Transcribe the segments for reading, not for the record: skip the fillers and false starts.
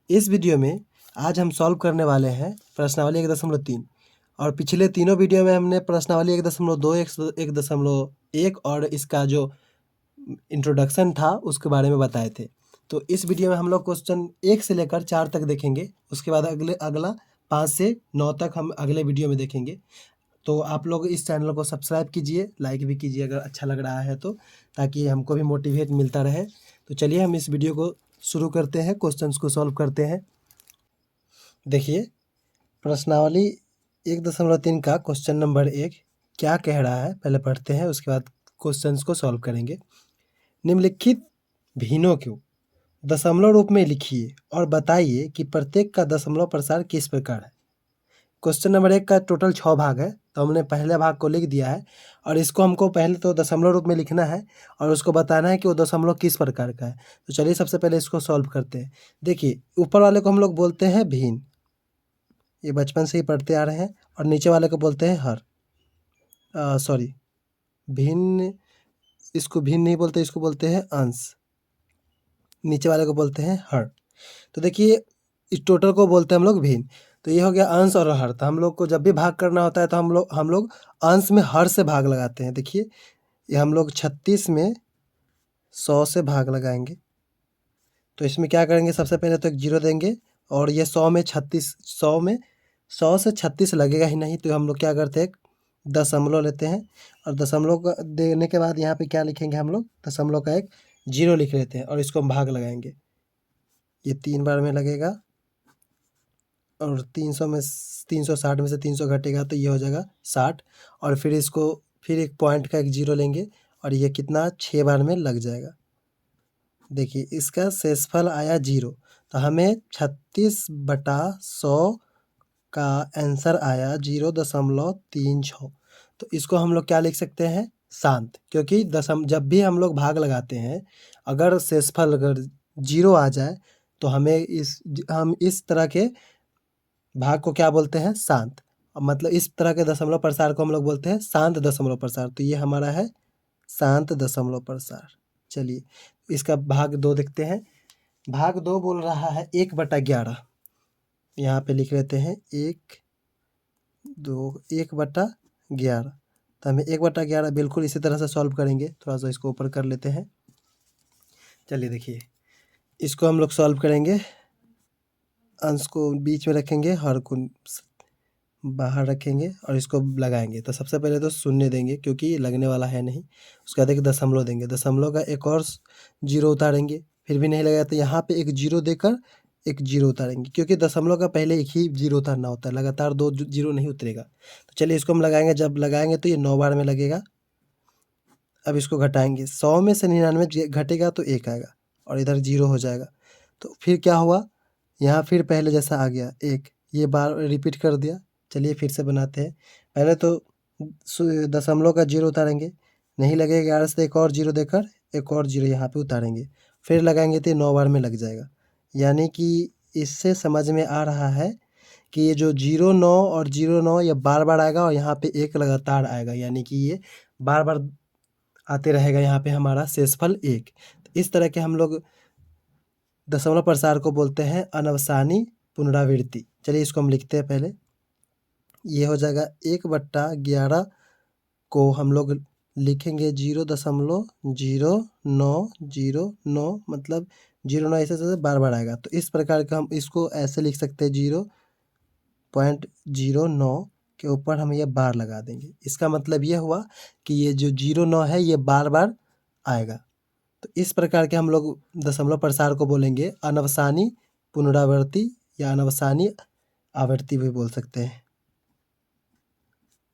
इस वीडियो में आज हम सॉल्व करने वाले हैं प्रश्नावली 1.3 और पिछले तीनों वीडियो में हमने प्रश्नावली 1.2, 1.1 और इसका जो इंट्रोडक्शन था उसके बारे में बताए थे। तो इस वीडियो में हम लोग क्वेश्चन 1 से लेकर 4 तक देखेंगे। उसके बाद अगला 5 से 9 तक हम अगले वीडियो में देखेंगे। तो आप लोग इस चैनल को सब्सक्राइब कीजिए, लाइक भी कीजिए अगर अच्छा लग रहा है तो, ताकि हमको भी मोटिवेट मिलता रहे। तो चलिए हम इस वीडियो को शुरू करते हैं, क्वेश्चंस को सॉल्व करते हैं। देखिए प्रश्नावली 1.3 का क्वेश्चन नंबर 1 क्या कह रहा है पहले पढ़ते हैं, उसके बाद क्वेश्चंस को सॉल्व करेंगे। निम्नलिखित भिन्नों को दशमलव रूप में लिखिए और बताइए कि प्रत्येक का दशमलव प्रसार किस प्रकार है। क्वेश्चन नंबर 1 का टोटल 6 भाग है, तो हमने पहले भाग को लिख दिया है और इसको हमको पहले तो दशमलव रूप में लिखना है और उसको बताना है कि वो दशमलव किस प्रकार का है। तो चलिए सबसे पहले इसको सॉल्व करते हैं। देखिए ऊपर वाले को हम लोग बोलते हैं भिन्न, ये बचपन से ही पढ़ते आ रहे हैं, और नीचे वाले को बोलते हैं हर, सॉरी भिन्न, इसको भिन्न नहीं बोलते, इसको बोलते हैं अंश, नीचे वाले को बोलते हैं हर। तो देखिए इस टोटल को बोलते हैं हम लोग भिन्न। तो ये हो गया अंश और हर। तो हम लोग को जब भी भाग करना होता है तो हम लोग अंश में हर से भाग लगाते हैं। देखिए ये हम लोग 36 में 100 से भाग लगाएंगे। तो इसमें क्या करेंगे, सबसे पहले तो एक जीरो देंगे और ये 100 में 100 से 36 लगेगा ही नहीं, तो हम लोग क्या करते हैं दशमलव लेते हैं और दशमलव का देने के बाद यहाँ पे क्या लिखेंगे हम लोग, दशमलव का एक जीरो लिख लेते हैं और इसको हम भाग लगाएंगे। ये 3 बार में लगेगा और 360 में से 300 घटेगा तो ये हो जाएगा 60, और फिर इसको फिर एक पॉइंट का एक जीरो लेंगे और ये कितना 6 बार में लग जाएगा। देखिए इसका शेषफल आया 0, तो हमें 36/100 का आंसर आया 0.36। तो इसको हम लोग क्या लिख सकते हैं, शांत, क्योंकि जब भी हम लोग भाग लगाते हैं अगर शेषफल अगर 0 आ जाए तो हम इस तरह के भाग को क्या बोलते हैं, शांत। मतलब इस तरह के दशमलव प्रसार को हम लोग बोलते हैं शांत दशमलव प्रसार। तो ये हमारा है शांत दशमलव प्रसार। चलिए इसका भाग 2 देखते हैं। भाग 2 बोल रहा है 1/11। यहाँ पे लिख लेते हैं 1/11। तो हमें 1/11 बिल्कुल इसी तरह से सॉल्व करेंगे। थोड़ा सा इसको ऊपर कर लेते हैं। चलिए देखिए इसको हम लोग सॉल्व करेंगे। अंश को बीच में रखेंगे, हर को बाहर रखेंगे और इसको लगाएंगे। तो सबसे पहले तो शून्य देंगे क्योंकि ये लगने वाला है नहीं। उसके बाद एक दशमलव देंगे, दशमलव का एक और जीरो उतारेंगे, फिर भी नहीं लगेगा तो यहाँ पे एक जीरो देकर एक जीरो उतारेंगे, क्योंकि दशमलव का पहले एक ही जीरो उतारना होता है, लगातार 2 जीरो नहीं उतरेगा। तो चलिए इसको हम लगाएंगे, जब लगाएंगे तो ये 9 बार में लगेगा। अब इसको घटाएंगे, 100 में से 99 घटेगा तो 1 आएगा और इधर जीरो हो जाएगा। तो फिर क्या हुआ, यहाँ फिर पहले जैसा आ गया 1, ये बार रिपीट कर दिया। चलिए फिर से बनाते हैं। पहले तो दशमलव का जीरो उतारेंगे, नहीं लगेगा 11 से एक और जीरो देकर एक और जीरो यहाँ पे उतारेंगे, फिर लगाएंगे तो 9 बार में लग जाएगा। यानी कि इससे समझ में आ रहा है कि ये जो 09 और 09 ये बार बार आएगा और यहाँ पे 1 लगातार आएगा, यानी कि ये बार बार आते रहेगा यहाँ पे हमारा शेषफल 1। तो इस तरह के हम लोग दशमलव प्रसार को बोलते हैं अनवसानी पुनरावृत्ति। चलिए इसको हम लिखते हैं पहले। ये हो जाएगा 1/11 को हम लोग लिखेंगे 0.0909, मतलब 09 ऐसे बार बार आएगा। तो इस प्रकार का हम इसको ऐसे लिख सकते हैं, 0.09 के ऊपर हम ये बार लगा देंगे। इसका मतलब ये हुआ कि ये जो 09 है ये बार बार आएगा। तो इस प्रकार के हम लोग दशमलव प्रसार को बोलेंगे अनवसानी पुनरावृत्ति या अनवसानी आवृत्ति भी बोल सकते हैं,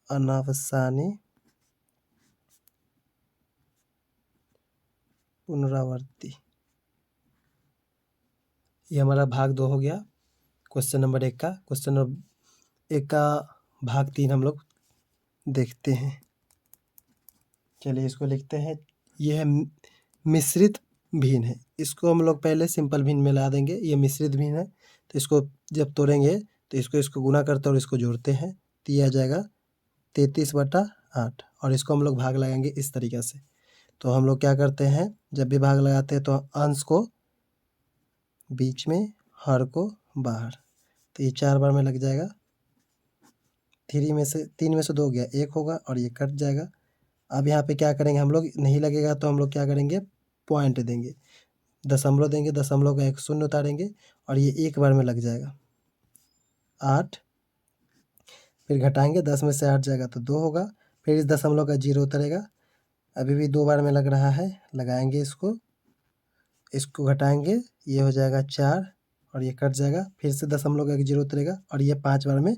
अनवसानी पुनरावृत्ति। ये हमारा भाग 2 हो गया क्वेश्चन नंबर 1 का। क्वेश्चन नंबर 1 का भाग 3 हम लोग देखते हैं। चलिए इसको लिखते हैं। ये है मिश्रित भिन्न है, इसको हम लोग पहले सिंपल भिन्न में ला देंगे। ये मिश्रित भिन्न है, तो इसको जब तोड़ेंगे तो इसको गुना करते और इसको जोड़ते हैं तो ये आ जाएगा 33/8, और इसको हम लोग भाग लगाएंगे इस तरीके से। तो हम लोग क्या करते हैं, जब भी भाग लगाते हैं तो अंश को बीच में, हर को बाहर, तो ये 4 बार में लग जाएगा। 3 में से 2 गया, 1 होगा और ये कट जाएगा। अब यहाँ पे क्या करेंगे हम लोग, नहीं लगेगा तो हम लोग क्या करेंगे, पॉइंट देंगे, दशमलव देंगे, दशमलव का एक शून्य उतारेंगे और ये 1 बार में लग जाएगा 8। फिर घटाएंगे, 10 में से 8 जाएगा तो 2 होगा। फिर इस दशमलव का 0 उतरेगा, अभी भी 2 बार में लग रहा है, लगाएंगे इसको घटाएंगे, ये हो जाएगा 4 और ये कट जाएगा। फिर से दशमलव का एक 0 उतरेगा और ये 5 बार में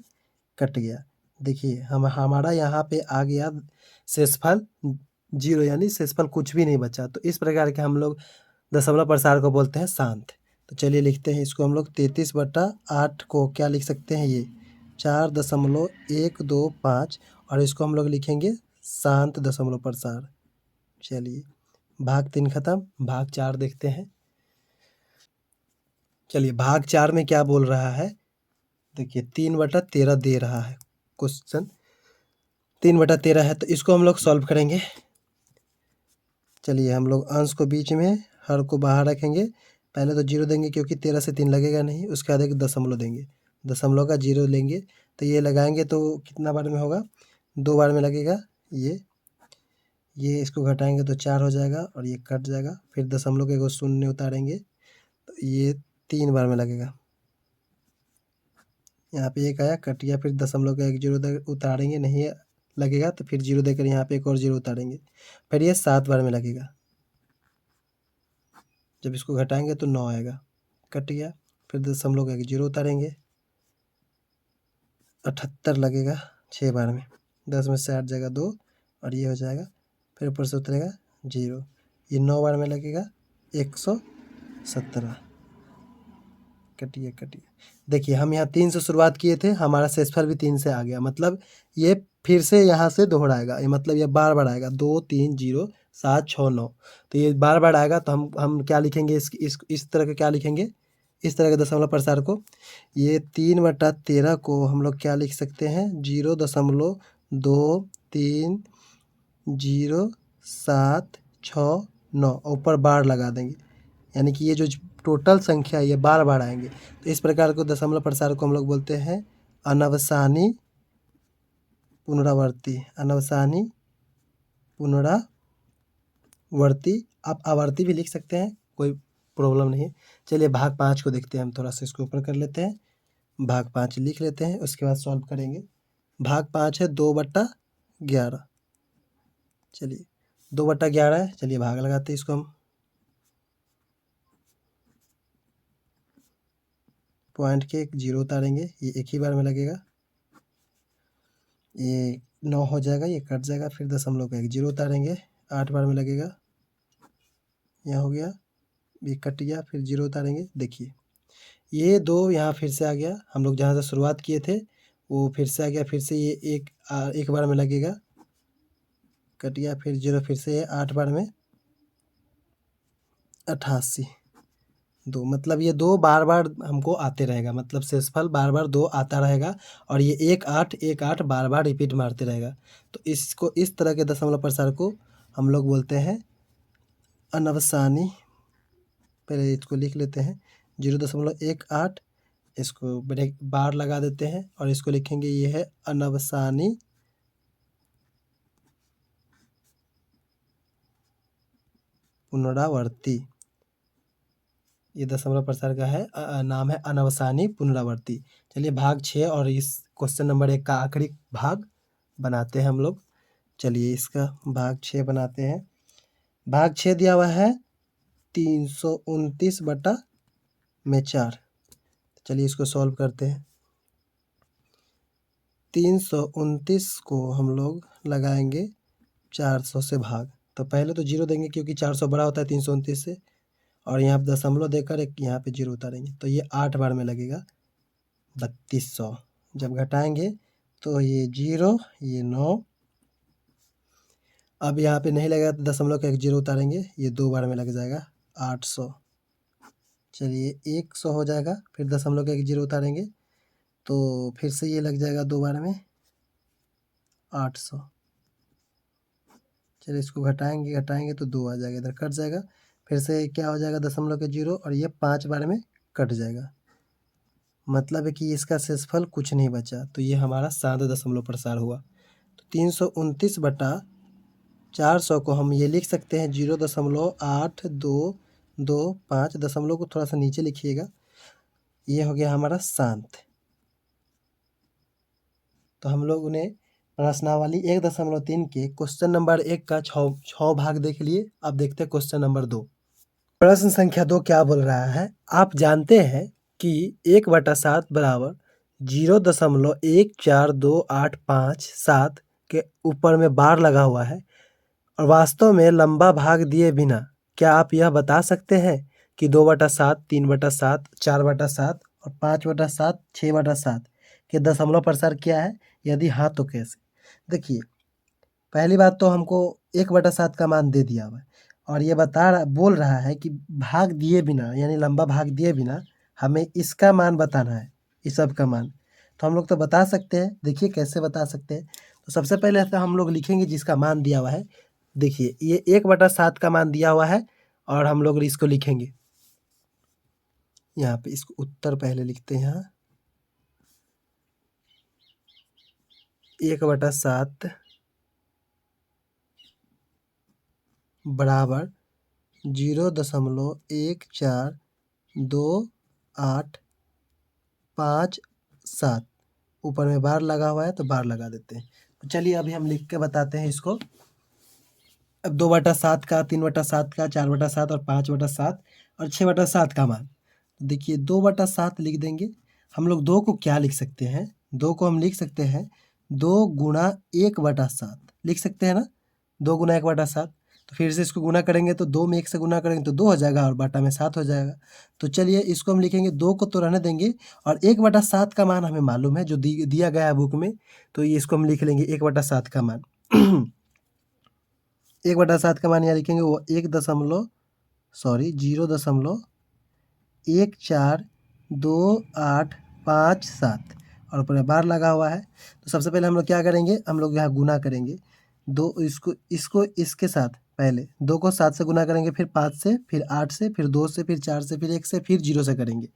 कट गया। देखिए हमारा यहाँ पे आ गया शेषफल 0, यानी शेषफल कुछ भी नहीं बचा। तो इस प्रकार के हम लोग दशमलव प्रसार को बोलते हैं शांत। तो चलिए लिखते हैं इसको हम लोग, 33/8 को क्या लिख सकते हैं, ये 4.125 और इसको हम लोग लिखेंगे शांत दशमलव प्रसार। चलिए भाग 3 खत्म, भाग 4 देखते हैं। चलिए भाग 4 में क्या बोल रहा है, देखिए 3/13 दे रहा है क्वेश्चन, 3/13 है, तो इसको हम लोग सॉल्व करेंगे। चलिए हम लोग अंश को बीच में, हर को बाहर रखेंगे। पहले तो 0 देंगे क्योंकि 13 से 3 लगेगा नहीं, उसके बाद एक दशमलव देंगे, दशमलव का 0 लेंगे, तो ये लगाएंगे तो कितना बार में होगा, 2 बार में लगेगा। ये इसको घटाएंगे तो 4 हो जाएगा और ये कट जाएगा। फिर दशमलव के 1 शून्य उतारेंगे तो ये 3 बार में लगेगा, यहाँ पे 1 आया, कट गया। फिर दशमलव का 1 0 उतारेंगे, नहीं लगेगा तो फिर 0 देकर यहाँ पे एक और 0 उतारेंगे, फिर ये 7 बार में लगेगा। जब इसको घटाएंगे तो 9 आएगा, कट गया। फिर दशमलव का 1 0 उतारेंगे, 78 लगेगा 6 बार में, 10 में से 8 जाएगा 2 और ये हो जाएगा। फिर ऊपर से उतरेगा 0, ये 9 बार में लगेगा 117। कटिए। देखिए हम यहाँ 3 से शुरुआत किए थे, हमारा शेषफल भी 3 से आ गया, मतलब ये फिर से यहाँ से दोहराएगा, ये मतलब ये बार बार आएगा, 2 3 0 7 6 9, तो ये बार बार आएगा। तो हम क्या लिखेंगे, इस तरह का क्या लिखेंगे, इस तरह के दशमलव प्रसार को, ये 3/13 को हम लोग क्या लिख सकते हैं, 0.230769 ऊपर बार लगा देंगे, यानी कि ये जो टोटल संख्या ये बार बार आएंगे। तो इस प्रकार को दशमलव प्रसार को हम लोग बोलते हैं अनवसानी पुनरावर्ती, अनवसानी पुनरावर्ती। आप आवर्ती भी लिख सकते हैं, कोई प्रॉब्लम नहीं है। चलिए भाग 5 को देखते हैं, हम थोड़ा सा इसको ऊपर कर लेते हैं, भाग 5 लिख लेते हैं, उसके बाद सॉल्व करेंगे। भाग 5 है 2/11। चलिए 2/11 है, चलिए भाग लगाते हैं इसको हम, पॉइंट के एक 0 उतारेंगे, ये एक ही बार में लगेगा, ये 9 हो जाएगा, ये कट जाएगा। फिर दशमलव का 1 0 उतारेंगे, 8 बार में लगेगा, यहाँ हो गया, ये कट गया। फिर 0 उतारेंगे, देखिए ये 2 यहाँ फिर से आ गया, हम लोग जहाँ से शुरुआत किए थे वो फिर से आ गया, फिर से ये एक बार में लगेगा, कट गया। फिर 0, फिर से ये 8 बार में 88 2, मतलब ये 2 बार बार हमको आते रहेगा, मतलब शेषफल बार बार 2 आता रहेगा और ये 1 8 1 8 बार बार रिपीट मारते रहेगा। तो इसको, इस तरह के दशमलव प्रसार को हम लोग बोलते हैं अनवसानी। पहले इसको लिख लेते हैं 0.18, इसको ब्रेक बार लगा देते हैं और इसको लिखेंगे, ये है अनवसानी पुनरावर्ती। ये दशमलव प्रसार का है नाम है अनवसानी पुनरावर्ती। चलिए भाग 6 और इस क्वेश्चन नंबर 1 का आखिरी भाग बनाते हैं हम लोग। चलिए इसका भाग 6 बनाते हैं। भाग 6 दिया हुआ है 329/4। चलिए इसको सॉल्व करते हैं। 329 को हम लोग लगाएंगे 400 से भाग, तो पहले तो 0 देंगे क्योंकि 400 बड़ा होता है 329 से, और यहाँ पे दशमलव देकर एक यहाँ पे 0 उतारेंगे, तो ये 8 बार में लगेगा 3200। जब घटाएंगे तो ये 0, ये 9, अब यहाँ पे नहीं लगेगा तो दशमलव का एक 0 उतारेंगे, ये 2 बार में लग जाएगा 800। चलिए 100 हो जाएगा, फिर दशमलव का एक 0 उतारेंगे तो फिर से ये लग जाएगा 2 बार में 800। चलिए इसको घटाएंगे तो 2 आ जाएगा, इधर कट जाएगा। फिर से क्या हो जाएगा, दशमलव के 0 और ये 5 बार में कट जाएगा। मतलब है कि इसका शेषफल कुछ नहीं बचा, तो ये हमारा 7 दशमलव प्रसार हुआ। तो 329/400 को हम ये लिख सकते हैं 0.8225, दशमलव को थोड़ा सा नीचे लिखिएगा। ये हो गया हमारा शांत। तो हम लोगों ने प्रश्नावली 1.3 के क्वेश्चन नंबर 1 का 6 भाग देख लिए। अब देखते हैं क्वेश्चन नंबर 2। प्रश्न संख्या 2 क्या बोल रहा है? आप जानते हैं कि 1/7 बराबर 0.142857 के ऊपर में बार लगा हुआ है और वास्तव में लंबा भाग दिए बिना क्या आप यह बता सकते हैं कि 2/7, 3/7, 4/7 और 5/7, 6/7 के दशमलव प्रसार क्या है? यदि हाँ तो कैसे? देखिए, पहली बात तो हमको 1/7 का मान दे दिया हुआ है और ये बोल रहा है कि भाग दिए बिना, यानी लंबा भाग दिए बिना हमें इसका मान बताना है, इस सब का मान। तो हम लोग तो बता सकते हैं, देखिए कैसे बता सकते हैं। तो सबसे पहले तो हम लोग लिखेंगे जिसका मान दिया हुआ है। देखिए, ये 1/7 का मान दिया हुआ है और हम लोग इसको लिखेंगे यहाँ पे। इसको उत्तर पहले लिखते हैं यहाँ। 1/7 बराबर 0.142857। ऊपर में बार लगा हुआ है तो बार लगा देते हैं। तो चलिए अभी हम लिख के बताते हैं इसको। अब 2/7 का, 3/7 का, 4/7 और 5/7 और 6/7 का मान। देखिए 2/7 लिख देंगे। हम लोग 2 को क्या लिख सकते हैं? 2 को हम लिख सकते हैं 2 गुणा 1/7 लिख सकते हैं ना? 2 गुणा 1/7। तो फिर से इसको गुना करेंगे तो 2 में 1 से गुना करेंगे तो 2 हो जाएगा और बाटा में 7 हो जाएगा। तो चलिए इसको हम लिखेंगे, 2 को तो रहने देंगे और 1/7 का मान हमें मालूम है जो दिया गया है बुक में। तो ये इसको हम लिख लेंगे 1/7 का मान। 1/7 का मान यहाँ लिखेंगे वो 0.142857 और ऊपर में बार लगा हुआ है। तो सबसे पहले हम लोग क्या करेंगे? हम लोग यहाँ गुना करेंगे। दो इसको इसको इसके साथ पहले 2 को 7 से गुना करेंगे, फिर 5 से, फिर 8 से, फिर 2 से, फिर 4 से, फिर 1 से, फिर 0 से करेंगे।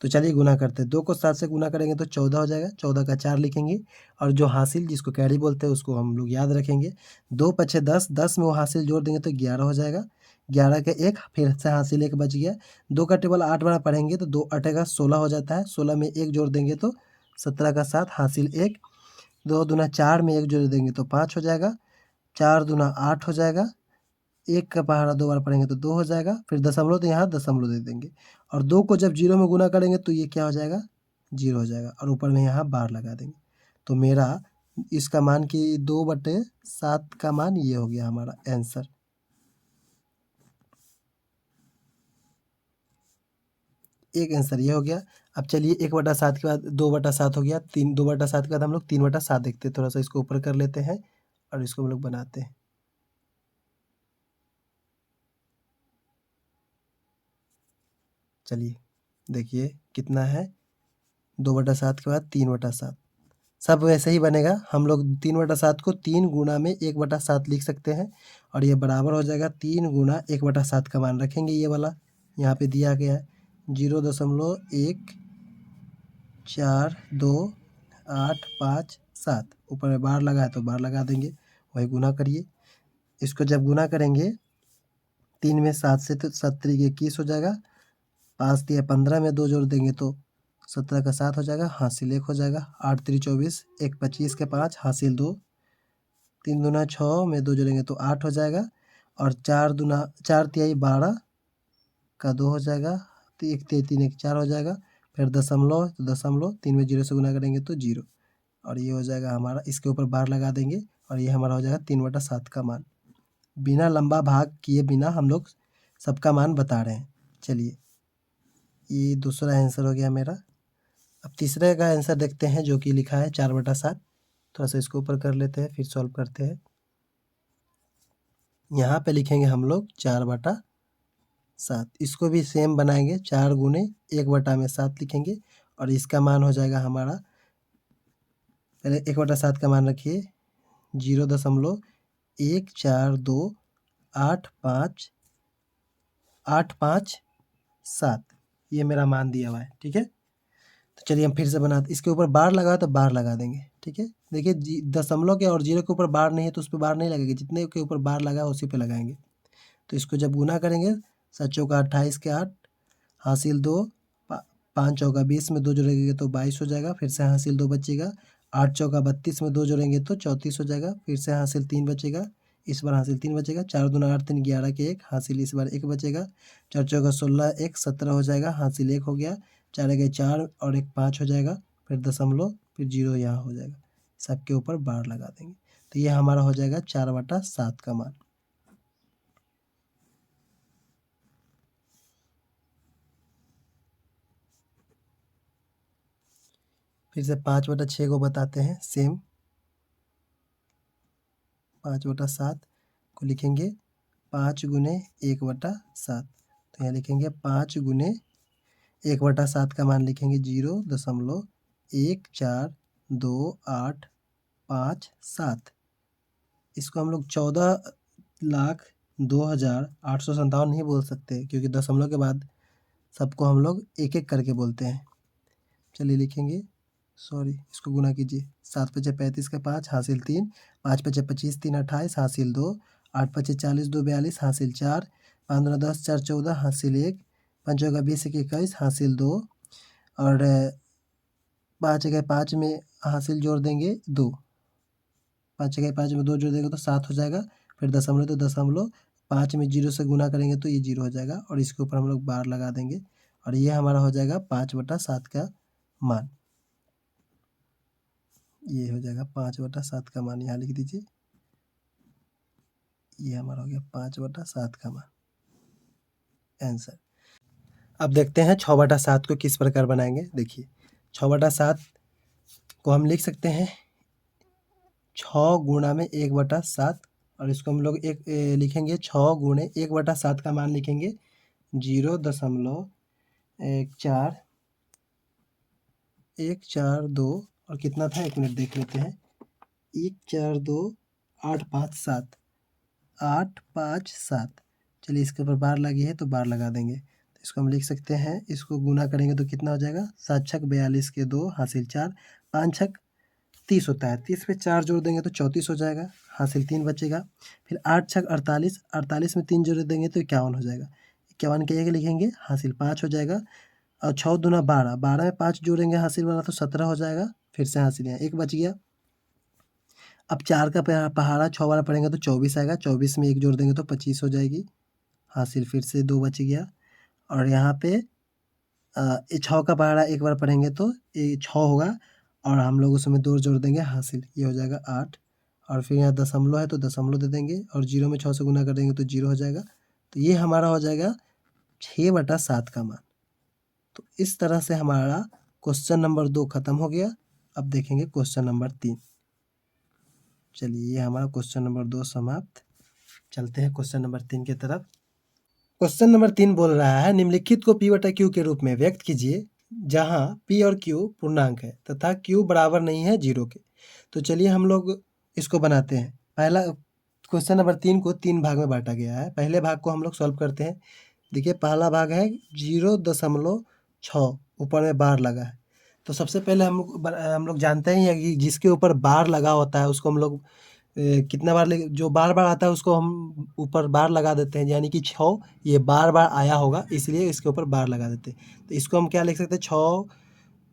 तो चलिए गुना करते हैं। 2 को 7 से गुना करेंगे तो 14 हो जाएगा। 14 का 4 लिखेंगे और जो हासिल जिसको कैरी बोलते हैं उसको हम लोग याद रखेंगे। 2 पछे 10, 10 में वो हासिल जोड़ देंगे तो 11 हो जाएगा। 11 के 1, फिर से हासिल 1 बच गया। 2 का टेबल 8 बार पढ़ेंगे तो 2 अठेगा 16 हो जाता है। 16 में 1 जोड़ देंगे तो 17 का 7, हासिल 1। 2 दूना 4 में 1 जोड़ देंगे तो 5 हो जाएगा। 4 दूना 8 हो जाएगा। 1 का पहाड़ा 2 बार पढ़ेंगे तो 2 हो जाएगा। फिर दशमलव तो यहाँ दशमलव दे देंगे और 2 को जब 0 में गुना करेंगे तो ये क्या हो जाएगा? 0 हो जाएगा और ऊपर में यहाँ बार लगा देंगे। तो मेरा इसका मान कि 2/7 का मान ये हो गया हमारा आंसर। एक आंसर ये हो गया। अब चलिए 1/7 के बाद 2/7 हो गया। 2/7 के बाद हम लोग 3/7 देखते हैं। थोड़ा सा इसको ऊपर कर लेते हैं और इसको हम लोग बनाते हैं। चलिए देखिए कितना है? 2/7 के बाद 3/7। सब वैसे ही बनेगा। हम लोग 3/7 को 3 गुना में 1/7 लिख सकते हैं और ये बराबर हो जाएगा 3 गुना 1/7 का मान रखेंगे ये वाला यहाँ पे दिया गया है 0.142857। ऊपर में बार लगा है तो बार लगा देंगे, वही गुना करिए। इसको जब गुना करेंगे 3 में 7 से तो 7 त्रिक 21 हो जाएगा। 5 दिया 15 में 2 जोड़ देंगे तो 17 का 7 हो जाएगा, हासिल 1 हो जाएगा। 8 त्रिक 24, 1 25 के 5, हासिल 2। 3 दूना 6 में 2 जोड़ेंगे तो 8 हो जाएगा और 4 तिहाई 12 का 2 हो जाएगा। तो 1 तिहाई 3 1 4 हो जाएगा। फिर दशमलव तो दशमलव 3 में 0 से गुना करेंगे तो 0 और ये हो जाएगा हमारा। इसके ऊपर बार लगा देंगे और ये हमारा हो जाएगा 3/7 का मान। बिना लंबा भाग किए बिना हम लोग सबका मान बता रहे हैं। चलिए ये दूसरा आंसर हो गया मेरा। अब तीसरे का आंसर देखते हैं जो कि लिखा है 4/7। थोड़ा सा इसको ऊपर कर लेते हैं फिर सॉल्व करते हैं। यहाँ पे लिखेंगे हम लोग 4/7। इसको भी सेम बनाएंगे, 4 गुने 1/7 लिखेंगे और इसका मान हो जाएगा हमारा। पहले 1/7 का मान रखिए 0.142857। ये मेरा मान दिया हुआ है, ठीक है। तो चलिए हम फिर से बनाते, इसके ऊपर बार लगा तो बार लगा देंगे, ठीक है। देखिए दशमलव के और जीरो के ऊपर बार नहीं है तो उस पर बार नहीं लगेगी, जितने के ऊपर बार लगा उसी पे लगाएंगे। तो इसको जब गुना करेंगे 7 चौका 28 के 8 हासिल 2, 5 चौका 20 में 2 जोड़ेंगे तो 22 हो जाएगा, फिर से हासिल 2 बचेगा, 8 चौका 32 में 2 जोड़ेंगे तो 34 हो जाएगा, फिर से हासिल 3 बचेगा, इस बार हासिल 3 बचेगा, 4 दूना 8 3 11 के 1 हासिल इस बार 1 बचेगा, 4 चौका 16 1 17 हो जाएगा, हासिल 1 हो गया, 4 गए 4 और 1 5 हो जाएगा, फिर दशमलव फिर जीरो यहाँ हो जाएगा, सबके ऊपर बार लगा देंगे। तो ये हमारा हो जाएगा 4/7 का मान। फिर से 5/6 को बताते हैं सेम। 5/7 को लिखेंगे 5 गुने 1/7, तो यहाँ लिखेंगे 5 गुने 1/7 का मान लिखेंगे 0.142857। इसको हम लोग 14,02,857 नहीं बोल सकते क्योंकि दशमलव के बाद सबको हम लोग एक एक करके बोलते हैं। चलिए लिखेंगे, सॉरी इसको गुना कीजिए, 7 पचे 35 का 5 हासिल 3, 5 पचे 25 3 28 हासिल 2, 8 पचे 40 2 42 हासिल 4, 5 दूना 10 4 14 हासिल 1, 5 चौका 20 1 21 हासिल 2 और 5 गए 5 में हासिल जोड़ देंगे 2, 5 गए 5 में 2 जोड़ देंगे तो 7 हो जाएगा, फिर दशमलव तो दशमलव 5 में 0 से गुना करेंगे तो ये 0 हो जाएगा और इसके ऊपर हम लोग बार लगा देंगे और ये हमारा हो जाएगा 5/7 का मान। ये हो जाएगा 5/7 का मान, यहाँ लिख दीजिए, ये हमारा हो गया 5/7 का मान आंसर। अब देखते हैं 6/7 को किस प्रकार बनाएंगे। देखिए 6/7 को हम लिख सकते हैं 6 गुणा में 1/7 और इसको हम लोग लिखेंगे 6 गुणे 1/7 का मान लिखेंगे 0.1412 और कितना था, 1 मिनट देख लेते हैं, 142 857। चलिए इसके ऊपर बार लगी है तो बार लगा देंगे, तो इसको हम लिख सकते हैं, इसको गुना करेंगे तो कितना हो जाएगा, 7 छक 42 के 2 हासिल 4, 5 छक 30 होता है, 30 पे 4 जोड़ देंगे तो 34 हो जाएगा, हासिल 3 बचेगा, फिर 8 छक 48, 48 में 3 जोड़ देंगे तो 51 हो जाएगा, 51 के 1 लिखेंगे, हासिल 5 हो जाएगा और 6 दूना 12, 12 में 5 जोड़ेंगे हासिल वाला तो 17 हो जाएगा, फिर से हासिल यहाँ 1 बच गया। अब 4 का पहाड़ा 6 वाला पढ़ेंगे तो 24 आएगा, 24 में 1 जोड़ देंगे तो 25 हो जाएगी, हासिल फिर से 2 बच गया और यहाँ पे 6 का पहाड़ा एक बार पढ़ेंगे तो ये 6 होगा और हम लोग उसमें 2 जोड़ देंगे, हासिल ये हो जाएगा 8 और फिर यहाँ दशमलव है तो दशमलव दे देंगे और 0 में 6 से गुना कर देंगे तो 0 हो जाएगा। तो ये हमारा हो जाएगा 6/7 का मान। तो इस तरह से हमारा क्वेश्चन नंबर 2 खत्म हो गया। अब देखेंगे क्वेश्चन नंबर 3। चलिए ये हमारा क्वेश्चन नंबर 2 समाप्त। चलते हैं क्वेश्चन नंबर 3 की तरफ। क्वेश्चन नंबर 3 बोल रहा है निम्नलिखित को p/q के रूप में व्यक्त कीजिए जहां p और q पूर्णांक है तथा q बराबर नहीं है 0 के। तो चलिए हम लोग इसको बनाते हैं। पहला क्वेश्चन नंबर 3 को 3 भाग में बांटा गया है। पहले भाग को हम लोग सॉल्व करते हैं। देखिए पहला भाग है 0.6 ऊपर में बार लगा है। तो सबसे पहले हम लोग जानते ही हैं कि जिसके ऊपर बार लगा होता है उसको हम लोग कितना बार जो बार आता है उसको हम ऊपर बार लगा देते हैं, यानी कि 6 ये बार आया होगा इसलिए इसके ऊपर बार लगा देते हैं। तो इसको हम क्या लिख सकते हैं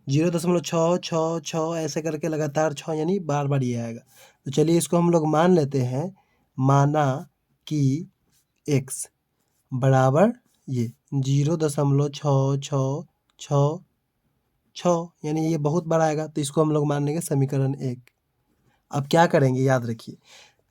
0.6 ऐसे करके लगातार 6 यानी बार ये आएगा। तो चलिए इसको हम लोग मान लेते हैं, माना कि x बराबर ये 0.666 यानी ये बहुत बड़ा आएगा, तो इसको हम लोग मान लेंगे समीकरण 1। अब क्या करेंगे याद रखिए,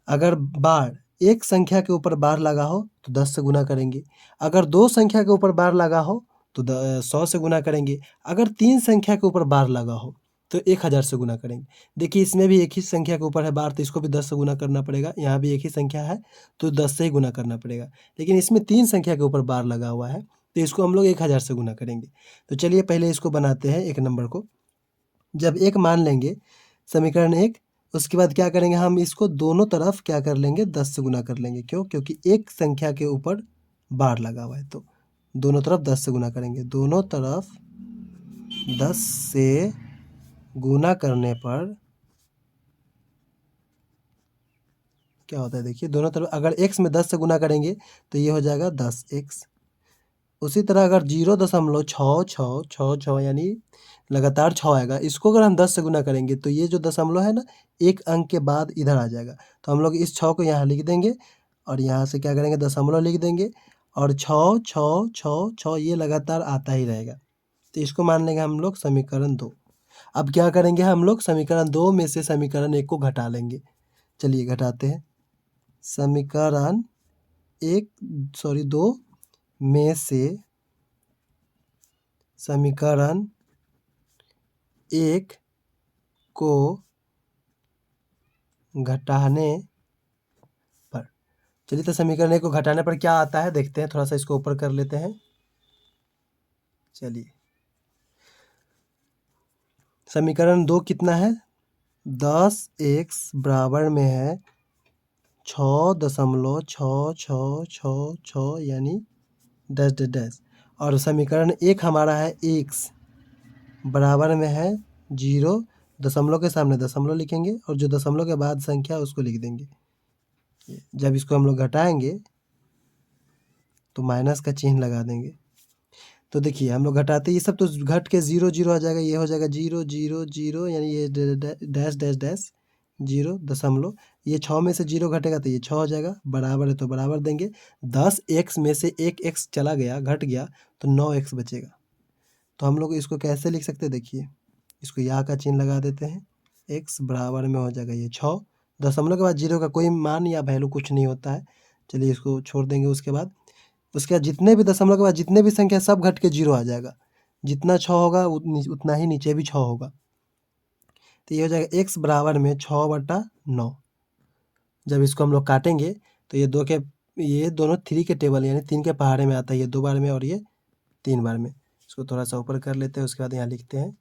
अगर बार एक संख्या के ऊपर बार लगा हो तो 10 से गुना करेंगे, अगर 2 संख्या के ऊपर बार लगा हो तो 100 से गुना करेंगे, अगर 3 संख्या के ऊपर बार लगा हो तो 1000 से गुना करेंगे। देखिए इसमें भी एक ही संख्या के ऊपर है बार तो इसको भी 10 से गुना करना पड़ेगा, यहाँ भी एक ही संख्या है तो 10 से ही गुना करना पड़ेगा, लेकिन इसमें 3 संख्या के ऊपर बार लगा हुआ है तो इसको हम लोग 1000 से गुना करेंगे। तो चलिए पहले इसको बनाते हैं, एक नंबर को जब 1 मान लेंगे समीकरण 1, उसके बाद क्या करेंगे हम इसको दोनों तरफ क्या कर लेंगे 10 से गुना कर लेंगे। क्यों? क्योंकि एक संख्या के ऊपर बार लगा हुआ है तो दोनों तरफ 10 से गुना करेंगे। दोनों तरफ 10 से गुना करने पर क्या होता है, देखिए दोनों तरफ अगर x में 10 से गुना करेंगे तो ये हो जाएगा 10x। उसी तरह अगर 0.6666 यानी लगातार 6 आएगा, इसको अगर हम 10 से गुना करेंगे तो ये जो दशमलव है ना, एक अंक के बाद इधर आ जाएगा। तो हम लोग इस 6 को यहाँ लिख देंगे और यहाँ से क्या करेंगे, दशमलव लिख देंगे और 6 ये लगातार आता ही रहेगा। तो इसको मान लेंगे हम लोग समीकरण 2। अब क्या करेंगे, हम लोग समीकरण 2 में से समीकरण 1 को घटा लेंगे। चलिए घटाते हैं। समीकरण 2 में से समीकरण 1 को घटाने पर, चलिए तो समीकरण 1 को घटाने पर क्या आता है देखते हैं। थोड़ा सा इसको ऊपर कर लेते हैं। चलिए समीकरण 2 कितना है, 10x बराबर में है 6.6666 यानी डैश डैश डैश। और समीकरण 1 हमारा है x बराबर में है 0, दशमलव के सामने दशमलव लिखेंगे और जो दशमलव के बाद संख्या उसको लिख देंगे। जब इसको हम लोग घटाएंगे तो माइनस का चिन्ह लगा देंगे। तो देखिए हम लोग घटाते ये सब तो घट के 0 0 आ जाएगा, ये हो जाएगा 0 0 0 यानी ये डैश डैश डैश 0 दशमलव, ये 6 में से 0 घटेगा तो ये 6 हो जाएगा, बराबर है तो बराबर देंगे। 10x में से एक x चला गया, घट गया तो 9x बचेगा। तो हम लोग इसको कैसे लिख सकते हैं, देखिए इसको यहाँ का चिन्ह लगा देते हैं, x बराबर में हो जाएगा ये 6, दशमलव के बाद 0 का कोई मान या वैल्यू कुछ नहीं होता है। चलिए इसको छोड़ देंगे। उसके बाद जितने भी दशमलव के बाद जितने भी संख्या सब घट के 0 आ जाएगा, जितना 6 होगा उतना ही नीचे भी 6 होगा। तो ये हो जाएगा x बराबर में 6/9। जब इसको हम लोग काटेंगे तो ये दोनों 3 के टेबल यानी 3 के पहाड़े में आता है, ये 2 बार में और ये 3 बार में। इसको थोड़ा सा ऊपर कर लेते हैं। उसके बाद यहाँ लिखते हैं,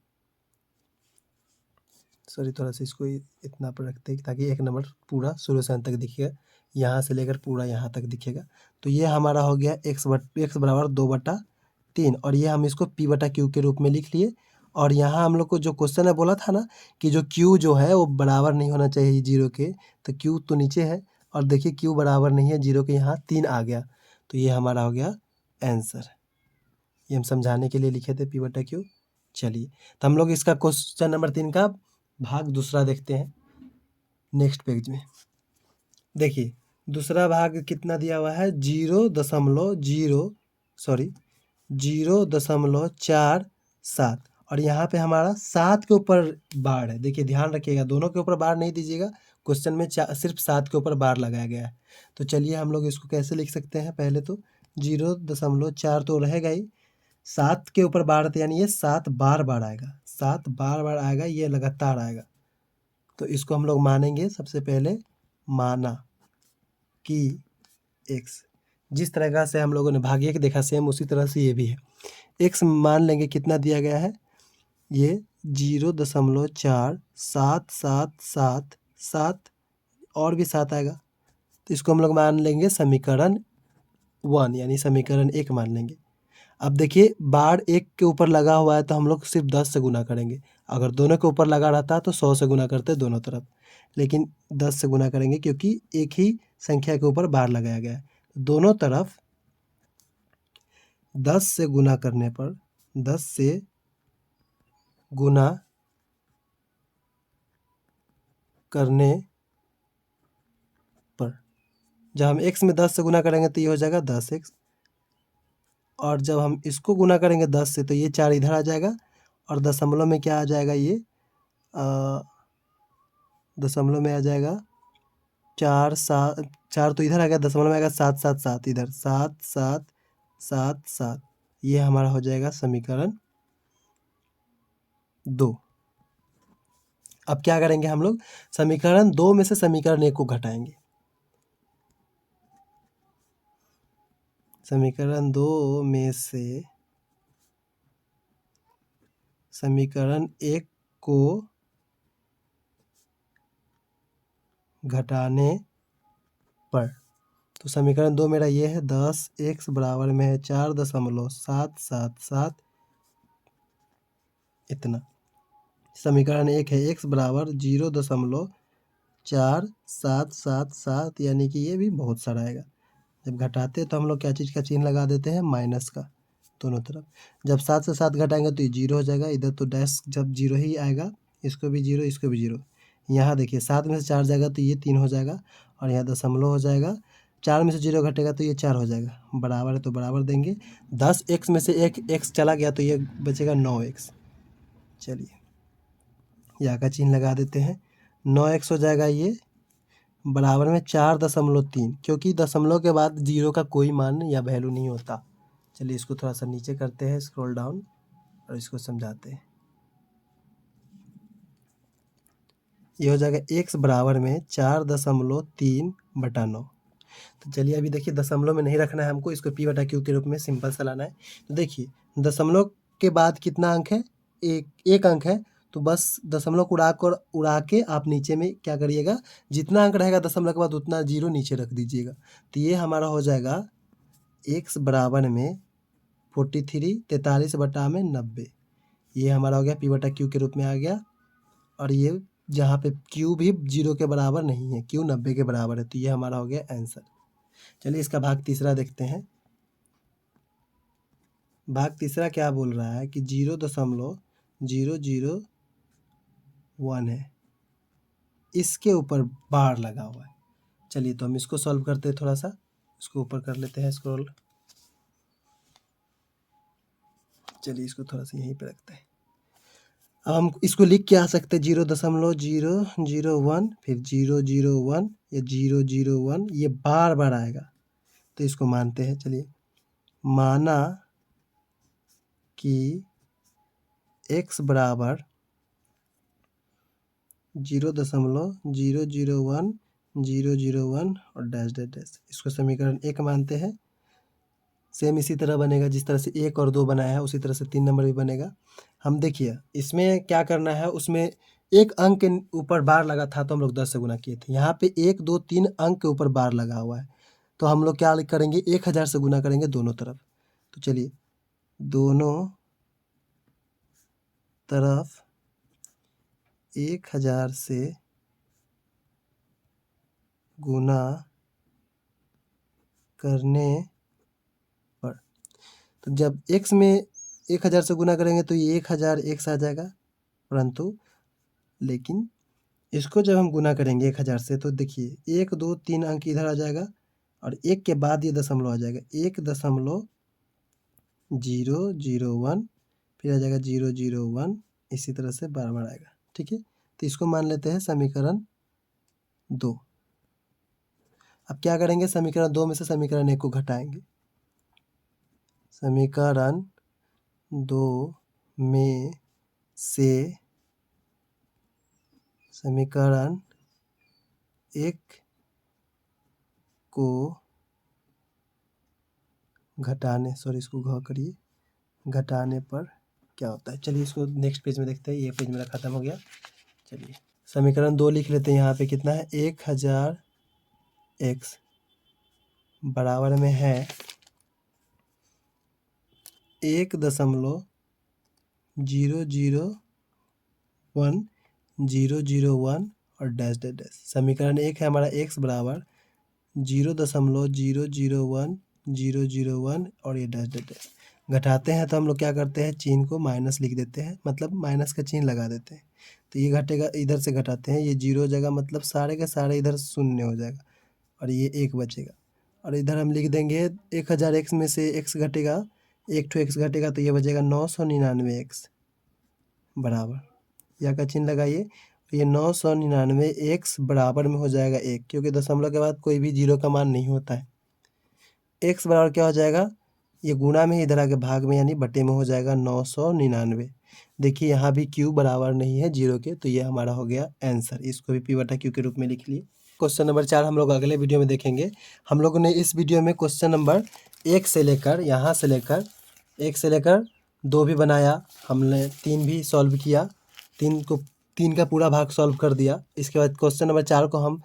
सॉरी थोड़ा सा इसको इतना पर रखते हैं ताकि 1 नंबर पूरा शुरू से अंत तक दिखेगा, यहाँ से लेकर पूरा यहाँ तक दिखेगा। तो ये हमारा हो गया x बराबर 2/3 और ये हम इसको p/q के रूप में लिख लिए। और यहाँ हम लोग को जो क्वेश्चन है बोला था ना कि जो q जो है वो बराबर नहीं होना चाहिए 0 के, तो q तो नीचे है और देखिए q बराबर नहीं है 0 के, यहाँ 3 आ गया। तो ये हमारा हो गया आंसर। ये हम समझाने के लिए लिखे थे p/q। चलिए तो हम लोग इसका क्वेश्चन नंबर 3 का भाग दूसरा देखते हैं नेक्स्ट पेज में। देखिए दूसरा भाग कितना दिया हुआ है, 0.47 और यहाँ पे हमारा 7 के ऊपर बार है। देखिए ध्यान रखिएगा, दोनों के ऊपर बार नहीं दीजिएगा, क्वेश्चन में सिर्फ 7 के ऊपर बार लगाया गया है। तो चलिए हम लोग इसको कैसे लिख सकते हैं, पहले तो 0.4 तो रहेगा ही, 7 के ऊपर बार है यानी ये 7 बार बार आएगा, 7 बार बार आएगा, ये लगातार आएगा। तो इसको हम लोग मानेंगे, सबसे पहले माना कि x, जिस तरह से हम लोगों ने भाग्य के देखा सेम उसी तरह से ये भी है। x मान लेंगे कितना दिया गया है, ये 0.4777 और भी 7 आएगा। तो इसको हम लोग मान लेंगे समीकरण 1 यानी समीकरण 1 मान लेंगे। अब देखिए बार 1 के ऊपर लगा हुआ है तो हम लोग सिर्फ 10 से गुना करेंगे। अगर दोनों के ऊपर लगा रहता तो 100 से गुना करते दोनों तरफ, लेकिन 10 से गुना करेंगे क्योंकि एक ही संख्या के ऊपर बार लगाया गया है। दोनों तरफ 10 से गुना करने पर, 10 से गुना करने पर, जब हम x में 10 से गुना करेंगे तो ये हो जाएगा 10x, और जब हम इसको गुना करेंगे 10 से तो ये 4 इधर आ जाएगा और दशमलव में क्या आ जाएगा, ये दशमलव में आ जाएगा 4 तो इधर आ गया, दशमलव में आएगा 7 इधर, 7 ये हमारा हो जाएगा समीकरण 2। अब क्या करेंगे हम लोग, समीकरण 2 में से समीकरण 1 को घटाएंगे। समीकरण 2 में से समीकरण 1 को घटाने पर, तो समीकरण 2 मेरा ये है, 10x बराबर में है 4.777 इतना। समीकरण 1 है x बराबर 0.4777, यानी कि ये भी बहुत सारा आएगा। जब घटाते हैं तो हम लोग क्या चीज़ का चिन्ह लगा देते हैं, माइनस का, दोनों तरफ। जब 7 से 7 घटाएंगे तो ये 0 हो जाएगा, इधर तो डैश जब 0 ही आएगा, इसको भी 0 इसको भी 0। यहाँ देखिए 7 में से 4 जाएगा तो ये 3 हो जाएगा, और यहाँ दशमलव हो जाएगा। 4 में से 0 घटेगा तो ये 4 हो जाएगा, बराबर है तो बराबर देंगे। 10x में से एक x चला गया तो ये बचेगा 9x। चलिए यहाँ का चिन्ह लगा देते हैं, 9x हो जाएगा ये, बराबर में 4.3, क्योंकि दशमलव के बाद 0 का कोई मान या वैल्यू नहीं होता। चलिए इसको थोड़ा सा नीचे करते हैं, स्क्रॉल डाउन, और इसको समझाते हैं। ये हो जाएगा x बराबर में 4.3/9। तो चलिए अभी देखिए दशमलव में नहीं रखना है हमको, इसको p/q के रूप में सिंपल सा लाना है। तो देखिए दशमलव के बाद कितना अंक है, एक अंक है, तो बस दशमलव को उड़ा के आप नीचे में क्या करिएगा, जितना अंक रहेगा दशमलव के बाद उतना 0 नीचे रख दीजिएगा। तो ये हमारा हो जाएगा x बराबर में 43/90। ये हमारा हो गया p/q के रूप में आ गया। और ये जहाँ पे q भी 0 के बराबर नहीं है, q 90 के बराबर है, तो ये हमारा हो गया आंसर। चलिए इसका भाग तीसरा देखते हैं। भाग तीसरा क्या बोल रहा है कि 0.001 है, इसके ऊपर बार लगा हुआ है। चलिए तो हम इसको सॉल्व करते हैं, थोड़ा सा इसको ऊपर कर लेते हैं स्क्रॉल। चलिए इसको थोड़ा सा यहीं पे रखते हैं। अब हम इसको लिख के आ सकते हैं 0.001, फिर 001 या 001, ये बार बार आएगा, तो इसको मानते हैं। चलिए माना कि x बराबर 0.001 001 और डैश डैश डैश, इसको समीकरण 1 मानते हैं। सेम इसी तरह बनेगा, जिस तरह से 1 और 2 बनाया है उसी तरह से 3 नंबर भी बनेगा। हम देखिए इसमें क्या करना है, उसमें एक अंक के ऊपर बार लगा था तो हम लोग 10 से गुना किए थे। यहाँ पे 1 2 3 अंक के ऊपर बार लगा हुआ है, तो हम लोग क्या करेंगे, 1000 से गुना करेंगे दोनों तरफ। तो चलिए दोनों तरफ 1000 से गुना करने पर, तो जब x में 1000 से गुना करेंगे तो ये 1000 x आ जाएगा, परंतु लेकिन इसको जब हम गुना करेंगे 1000 से तो देखिए 1 2 3 अंक इधर आ जाएगा, और 1 के बाद ये दशमलव आ जाएगा, 1.001, फिर आ जाएगा 001, इसी तरह से बार बार आएगा। ठीक है, तो इसको मान लेते हैं समीकरण 2। अब क्या करेंगे, समीकरण 2 में से समीकरण 1 को घटाएंगे। समीकरण 2 में से समीकरण 1 को घटाने, सॉरी इसको घ करिए, घटाने पर क्या होता है। चलिए इसको नेक्स्ट पेज में देखते हैं, ये पेज मेरा ख़त्म हो गया। चलिए समीकरण 2 लिख लेते हैं। यहाँ पे कितना है, 1000 x बराबर में है 1.001 001 और डैश डैश डैश। समीकरण 1 है हमारा x बराबर 0.001 001 और ये डैश डैश डैश। घटाते हैं तो हम लोग क्या करते हैं, चिन्ह को माइनस लिख देते हैं, मतलब माइनस का चिन्ह लगा देते हैं। तो ये घटेगा, इधर से घटाते हैं, ये 0 हो जाएगा, मतलब सारे के सारे इधर शून्य हो जाएगा, और ये 1 बचेगा। और इधर हम लिख देंगे 1000 x में से x घटेगा, 1 ठो x घटेगा, तो ये बचेगा 999 x बराबर, या का चिन्ह लगाइए, ये 999 x बराबर में हो जाएगा 1, क्योंकि दशमलव के बाद कोई भी 0 का मान नहीं होता है। x बराबर क्या हो जाएगा, ये गुणा में इधर आके भाग में यानी बटे में हो जाएगा 999। देखिए यहाँ भी q बराबर नहीं है 0 के, तो ये हमारा हो गया आंसर। इसको भी p/q के रूप में लिख लिए। क्वेश्चन नंबर 4 हम लोग अगले वीडियो में देखेंगे। हम लोगों ने इस वीडियो में क्वेश्चन नंबर 1 से लेकर, यहाँ से लेकर 1 से लेकर 2 भी बनाया, हमने 3 भी सॉल्व किया, 3 का पूरा भाग सॉल्व कर दिया। इसके बाद क्वेश्चन नंबर 4 को हम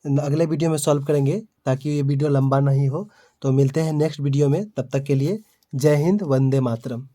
अगले वीडियो में सॉल्व करेंगे, ताकि ये वीडियो लंबा नहीं हो। तो मिलते हैं नेक्स्ट वीडियो में, तब तक के लिए जय हिंद, वंदे मातरम।